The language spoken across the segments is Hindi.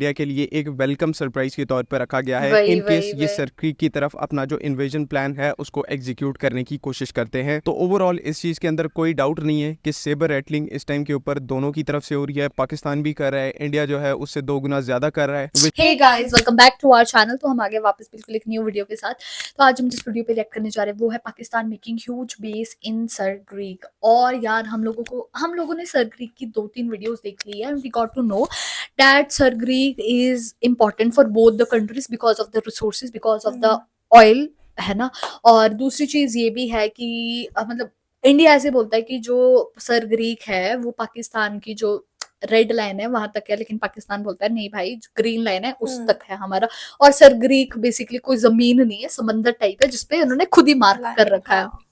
इंडिया के लिए एक वेलकम सरप्राइज के तौर पर रखा गया है। वही इन केस वही ये वही सर क्रीक की तरफ अपना जो इन्वेजन प्लान है उसको एग्जीक्यूट करने की कोशिश करते हैं। तो ओवरऑल इस चीज के अंदर कोई डाउट नहीं है कि सेबर रेटलिंग इस टाइम के ऊपर दोनों की तरफ से हो रही है। पाकिस्तान भी कर रहा है, इंडिया जो है उससे 2 गुना ज्यादा कर रहा है। Hey guys, welcome back to our channel. तो हम आ गए वापस बिल्कुल एक न्यू वीडियो के साथ। तो आज हम जिस वीडियो पे रिएक्ट करने जा रहे हैं वो है Pakistan making huge base in sir Creek. और यार हम लोगों ने सर क्रीक की 2-3 वीडियोस देख ली है and we got to know that Sir Creek is important for both the countries because of the resources, because of the oil, है ना। और दूसरी चीज ये भी है कि मतलब इंडिया ऐसे बोलता है कि जो सर क्रीक है वो पाकिस्तान की जो रेड लाइन है वहां तक है, लेकिन पाकिस्तान बोलता है नहीं भाई, ग्रीन लाइन है उस तक है हमारा। और सर ग्रीक बेसिकली कोई जमीन नहीं है, समंदर टाइप है जिसपे उन्होंने खुद ही मार्क कर रखा है।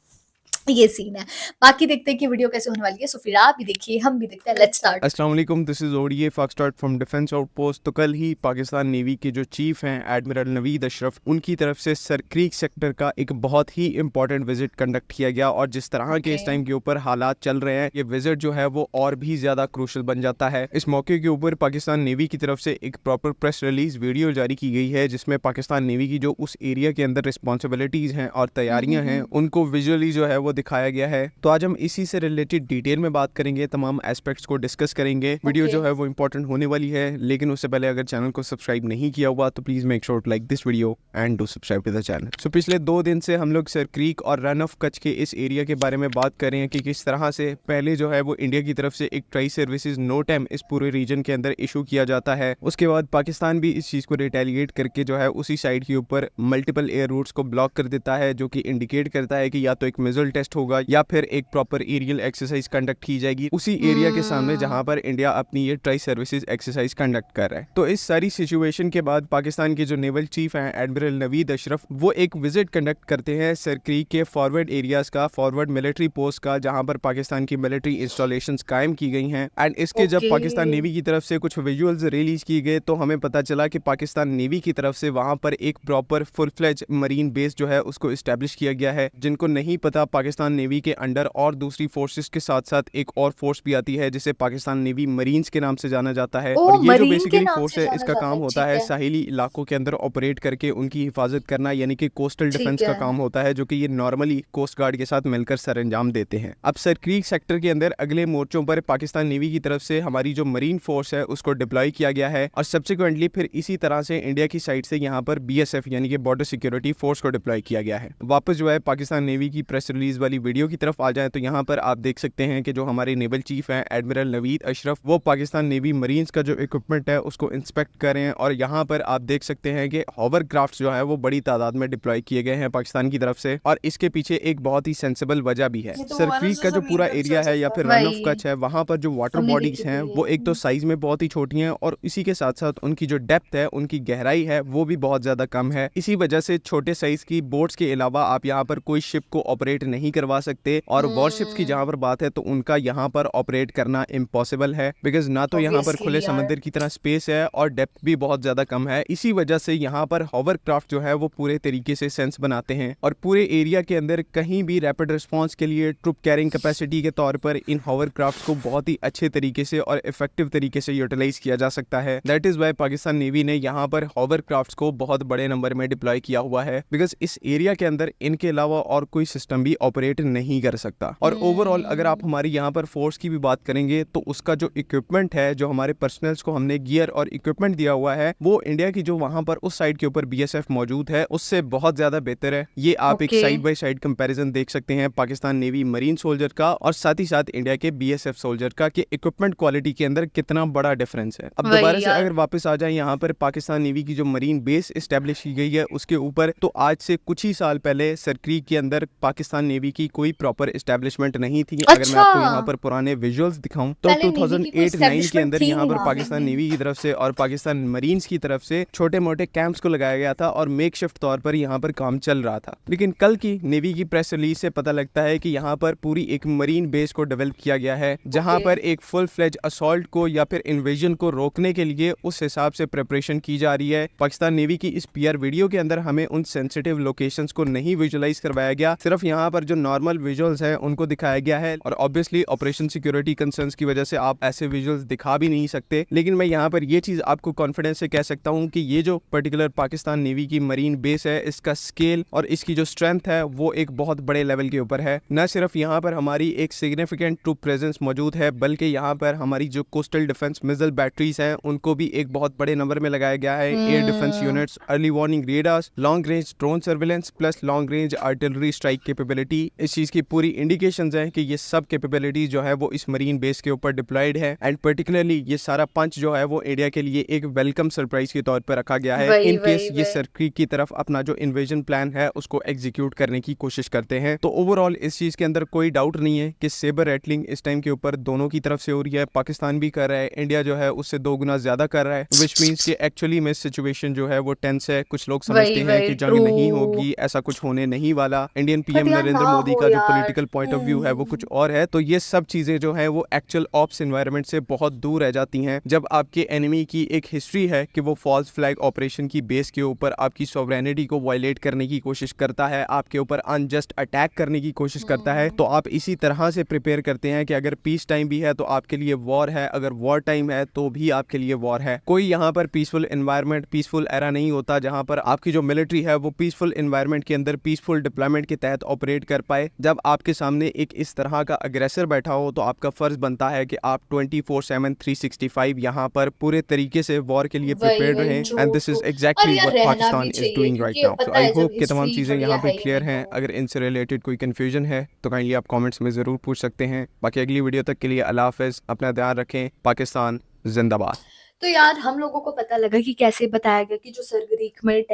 ये सीन है। बाकी देखते हैं कि वीडियो कैसे होने वाली है। सो फिर आप भी देखिए, हम भी देखते हैं। Let's start. अस्सलाम वालेकुम, this is ODA foxtrot from defence outpost. तो कल ही पाकिस्तान नेवी के जो चीफ हैं एडमिरल नवीद अशरफ, उनकी तरफ से सर क्रीक सेक्टर का एक बहुत ही इंपॉर्टेंट विजिट कंडक्ट किया गया। और जिस तरह के इस टाइम के ऊपर हालात चल रहे हैं, ये विजिट जो है वो और भी ज्यादा क्रूशल बन जाता है। इस मौके के ऊपर पाकिस्तान नेवी की तरफ से एक प्रॉपर प्रेस रिलीज वीडियो जारी की गई है जिसमें पाकिस्तान नेवी की जो उस एरिया के अंदर रिस्पॉन्सिबिलिटीज हैं और तैयारियां हैं उनको विजुअली जो है वो दिखाया गया है। तो आज हम इसी से रिलेटेड डिटेल में बात करेंगे, तमाम एस्पेक्ट्स को डिस्कस करेंगे। वीडियो जो है वो इंपॉर्टेंट होने वाली है, लेकिन उससे पहले अगर चैनल को सब्सक्राइब नहीं किया हुआ तो please make sure to like this video and do subscribe to the channel. So पिछले 2 दिन से हम लोग सर क्रीक और रन ऑफ कच्छ के इस एरिया के बारे में बात कर रहे हैं कि किस तरह से पहले जो है वो इंडिया की तरफ से एक ट्राई सर्विसेज नोटम इस पूरे रीजन के अंदर इशू किया जाता है। उसके बाद पाकिस्तान भी इस चीज को रिटेलिएट करके जो है उसी साइड के ऊपर मल्टीपल एयर रूट्स को ब्लॉक कर देता है, जो कि इंडिकेट करता है कि या तो एक मिसाइल टेस्ट होगा या फिर एक प्रॉपर एरियल एक्सरसाइज कंडक्ट की जाएगी उसी एरिया के सामने जहां पर इंडिया अपनी ये ट्राई सर्विसेज एक्सरसाइज कंडक्ट कर रहा है। तो इस सारी सिचुएशन के बाद पाकिस्तान के जो नेवल चीफ हैं एडमिरल नवीद अशरफ, वो एक विजिट कंडक्ट करते हैं सर क्रीक के फॉरवर्ड एरियाज का, फॉरवर्ड मिलिट्री पोस्ट का, जहां पर पाकिस्तान की मिलिट्री इंस्टॉलेशंस कायम की गई हैं। एंड इसके जब पाकिस्तान नेवी की तरफ से कुछ विजुअल्स रिलीज की गए तो हमें पता चला कि पाकिस्तान नेवी की तरफ से वहां पर एक proper full fledged marine base जो है उसको इस्टेब्लिश किया गया है। जिनको नहीं पता, पाकिस्तान नेवी के अंडर और दूसरी फोर्सेस के साथ साथ एक और फोर्स भी आती है जिसे पाकिस्तान नेवी मरीन्स के नाम से जाना जाता है। और ये जो बेसिकली फोर्स है इसका काम होता है साहिली इलाकों के अंदर ऑपरेट करके उनकी हिफाजत करना, यानी कि कोस्टल डिफेंस का काम होता है, जो कि ये नॉर्मली कोस्ट गार्ड के साथ मिलकर सर अंजाम देते हैं। अब सर क्रीक सेक्टर के अंदर अगले मोर्चों पर पाकिस्तान नेवी की तरफ से हमारी जो मरीन फोर्स है उसको डिप्लॉय किया गया है और सब्सिक्वेंटली फिर इसी तरह से इंडिया की साइड से यहाँ पर BSF यानी कि बॉर्डर सिक्योरिटी फोर्स को डिप्लॉय किया गया है। वापस जो है पाकिस्तान नेवी की प्रेस रिलीज वाली वीडियो की तरफ आ जाए तो यहाँ पर आप देख सकते हैं कि जो हमारे नेवल चीफ हैं एडमिरल नवीद अशरफ, वो पाकिस्तान नेवी मरीन्स का जो इक्विपमेंट है उसको इंस्पेक्ट कर रहे हैं। और यहाँ पर आप देख सकते हैं कि हॉवर क्राफ्ट जो है वो बड़ी तादाद में डिप्लॉय किए गए हैं पाकिस्तान की तरफ से। और इसके पीछे एक बहुत ही सेंसिबल वजह भी है। सर क्रीक का जो पूरा एरिया है या फिर रन ऑफ कच्छ है, वहां पर जो वाटर बॉडीज हैं वो एक तो साइज में बहुत ही छोटी हैं और इसी के साथ साथ उनकी जो डेप्थ है, उनकी गहराई है, वो भी बहुत ज्यादा कम है। इसी वजह से छोटे साइज की बोट्स के अलावा आप यहाँ पर कोई शिप को ऑपरेट नहीं करवा सकते। और वॉरशिप्स की जहां पर बात है तो उनका यहाँ पर ऑपरेट करना इम्पॉसिबल है, बिकॉज ना तो यहाँ पर खुले समंदर की तरह स्पेस है और डेप्थ भी बहुत ज्यादा कम है। इसी वजह से यहाँ पर हॉवर क्राफ्ट जो है वो पूरे तरीके से सेंस बनाते हैं और पूरे एरिया के अंदर कहीं भी रैपिड रिस्पॉन्स के लिए ट्रुप कैरिंग कैपेसिटी के तौर पर इन हॉवर क्राफ्ट को बहुत ही अच्छे तरीके से और इफेक्टिव तरीके से यूटिलाइज किया जा सकता है। That is why Pakistan navy ने यहाँ पर हॉवर क्राफ्ट को बहुत बड़े नंबर में डिप्लॉय किया हुआ है, बिकॉज इस एरिया के अंदर इनके अलावा और कोई सिस्टम भी ऑपरेट नहीं कर सकता। और ओवरऑल अगर आप हमारी यहाँ पर फोर्स की भी बात करेंगे तो उसका जो इक्विपमेंट है, जो हमारे पर्सनल्स को हमने गियर और इक्विपमेंट दिया हुआ है, वो इंडिया की जो वहां पर उस साइड के ऊपर BSF मौजूद है उससे बहुत ज्यादा बेहतर है। ये आप एक साइड बाय साइड कंपैरिजन देख सकते हैं पाकिस्तान नेवी मरीन सोल्जर का और साथ ही साथ इंडिया के BSF सोल्जर का कि इक्विपमेंट क्वालिटी के अंदर कितना बड़ा डिफरेंस है। अब दोबारा से अगर वापस आ जाए यहाँ पर पाकिस्तान नेवी की जो मरीन बेस एस्टेब्लिश की गई है उसके ऊपर, तो आज से कुछ ही साल पहले सर क्रीक के अंदर पाकिस्तान नेवी की कोई प्रॉपर एस्टेब्लिशमेंट नहीं थी। अगर मैं आपको यहाँ पर पुराने विजुअल्स दिखाऊं तो 2008-9 के अंदर यहाँ पर पाकिस्तान नेवी की तरफ से और पाकिस्तान मरीन्स की तरफ से छोटे मोटे कैंप्स को लगाया गया था और मेकशिफ्ट तौर पर यहाँ पर काम चल रहा था। लेकिन कल की नेवी की प्रेस रिलीज से पता लगता है कि यहाँ पर पूरी एक मरीन बेस को डेवलप किया गया है, जहाँ पर एक फुल फ्लेज असॉल्ट को या फिर इन्वेजन को रोकने के लिए उस हिसाब से प्रिपरेशन की जा रही है। पाकिस्तान नेवी की इस PR वीडियो के अंदर हमें उन सेंसिटिव लोकेशंस को नहीं विजुअलाइज करवाया गया, सिर्फ यहाँ पर जो नॉर्मल विजुअल्स हैं उनको दिखाया गया है, और ऑब्वियसली ऑपरेशन सिक्योरिटी कंसर्न्स की वजह से आप ऐसे विजुअल्स दिखा भी नहीं सकते। लेकिन मैं यहाँ पर ये चीज़ आपको कॉन्फिडेंस से कह सकता हूँ कि ये जो पर्टिकुलर पाकिस्तान नेवी की मरीन बेस है, इसका स्केल और इसकी जो स्ट्रेंथ है वो एक बहुत बड़े लेवल के ऊपर है। न सिर्फ यहाँ पर हमारी एक सिग्निफिकेंट ट्रूप प्रेजेंस मौजूद है, बल्कि यहाँ पर हमारी जो कोस्टल डिफेंस मिसाइल बैटरीज हैं उनको भी एक बहुत बड़े नंबर में लगाया गया है। Air defence units, early warning radars, long range drone surveillance plus long range artillery strike capability, इस चीज की पूरी इंडिकेशंस हैं कि ये सब कैपेबिलिटी जो है वो इस मरीन बेस के ऊपर डिप्लॉयड है। एंड पर्टिकुलरली ये सारा पंच जो है वो इंडिया के लिए एक वेलकम सरप्राइज के तौर पर रखा गया है, वही इन केस वही ये वही सर क्रीक की तरफ अपना जो इन्वेजन प्लान है उसको एग्जीक्यूट करने की कोशिश करते हैं। तो ओवरऑल इस चीज के अंदर कोई डाउट नहीं है कि सेबर रेटलिंग इस टाइम के ऊपर दोनों की तरफ से हो रही है। पाकिस्तान भी कर रहा है, इंडिया जो है उससे 2 गुना ज्यादा कर रहा है, विच मीन्स कि एक्चुअली में सिचुएशन जो है वो टेंस है। कुछ लोग समझते वही हैं कि वही जंग ट्रू। नहीं होगी, ऐसा कुछ होने नहीं वाला। इंडियन बट पीएम यार ना नरेंद्र मोदी हो का जो यार। पॉलिटिकल पॉइंट ऑफ व्यू है वो कुछ और है। तो ये सब चीजें जो है वो एक्चुअल ऑप्स एनवायरनमेंट से बहुत दूर रह जाती हैं जब आपके एनिमी की एक हिस्ट्री है कि वो फॉल्स फ्लैग ऑपरेशन की बेस के ऊपर आपकी सॉवरेनिटी को वायलेट करने की कोशिश करता है, आपके ऊपर अनजस्ट अटैक करने की कोशिश करता है। तो आप इसी तरह से प्रिपेयर करते हैं कि अगर पीस टाइम भी है तो आपके लिए वॉर है, अगर वॉर टाइम है तो भी आपके लिए वॉर है। कोई यहाँ पर पीसफुल एनवायरनमेंट, पीसफुल एरा नहीं होता जहाँ पर आपकी जो मिलिट्री है वो पीसफुल एनवायरनमेंट के अंदर पीसफुल डिप्लॉयमेंट के तहत ऑपरेट कर पाए। जब आपके सामने एक इस तरह का अग्रेसर बैठा हो तो आपका फर्ज बनता है कि आप 24/7 365 यहाँ पर पूरे तरीके से वॉर के लिए वही प्रिपेयर्ड वही रहें। True and this true. Is और एग्जैक्टली यार व्हाट रहना भी पाकिस्तान इज चाहिए डूइंग राइट क्योंकि नाउ। सो पता आई है जब होप कि तमाम हिस्ट्री चीज़ें बढ़िया यहाँ है पे ही क्लियर नहीं हैं। तो अगर इनसे रिलेटेड कोई कन्फ्यूजन है तो काइंडली आप कमेंट्स में ज़रूर पूछ सकते हैं। बाकी अगली वीडियो तक के लिए अल्लाह हाफ़िज़, अपना ध्यान रखें। पाकिस्तान जिंदाबाद। तो यार हम लोगों को पता लगा कि कैसे बताया गया कि जो सरगरीक में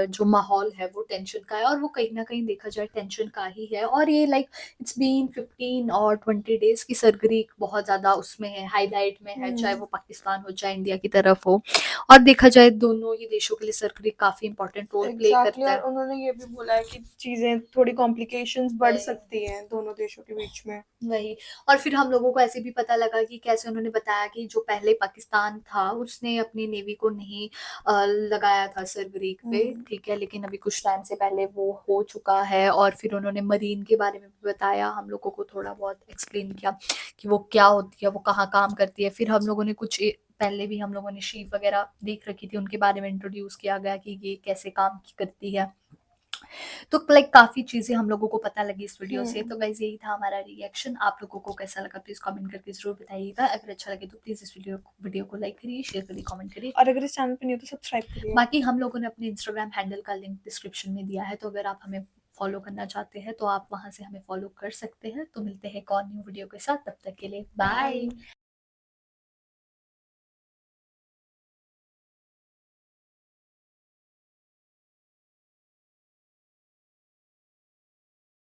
जो माहौल है वो टेंशन का है, और वो कहीं ना कहीं देखा जाए टेंशन का ही है। और ये लाइक इट्स बीन 15 और 20 डेज की सरगरीक बहुत ज्यादा उसमें है, हाईलाइट में है, चाहे वो पाकिस्तान हो चाहे इंडिया की तरफ हो। और देखा जाए दोनों ही देशों के लिए सरगरीक काफी इंपॉर्टेंट रोल प्ले एग्जैक्टली करता और है। उन्होंने ये भी बोला है कि चीजें थोड़ी कॉम्प्लिकेशंस बढ़ वही सकती हैं दोनों देशों के बीच में। वही। और फिर हम लोगों को ऐसे भी पता लगा कि कैसे उन्होंने बताया कि जो पहले पाकिस्तान था उसने अपनी नेवी को नहीं लगाया था सरगरीक पे, ठीक है, लेकिन अभी कुछ टाइम से पहले वो हो चुका है। और फिर उन्होंने मरीन के बारे में भी बताया, हम लोगों को थोड़ा बहुत एक्सप्लेन किया कि वो क्या होती है, वो कहाँ काम करती है। फिर हम लोगों ने पहले भी हम लोगों ने शीप वगैरह देख रखी थी, उनके बारे में इंट्रोड्यूस किया गया कि ये कैसे काम करती है। तो लाइक काफी चीजें हम लोगों को पता लगी इस वीडियो से। तो गाइस यही था हमारा रिएक्शन। आप लोगों को कैसा लगा प्लीज कमेंट करके जरूर बताइएगा। अगर अच्छा लगे तो प्लीज इस वीडियो को लाइक करिए, शेयर करिए, कमेंट करिए। और अगर इस चैनल पे नहीं हो तो सब्सक्राइब करिए। बाकी हम लोगों ने अपने इंस्टाग्राम हैंडल का लिंक डिस्क्रिप्शन में दिया है, तो अगर आप हमें फॉलो करना चाहते हैं तो आप वहां से हमें फॉलो कर सकते हैं। तो मिलते हैं एक और न्यू वीडियो के साथ, तब तक के लिए बाय।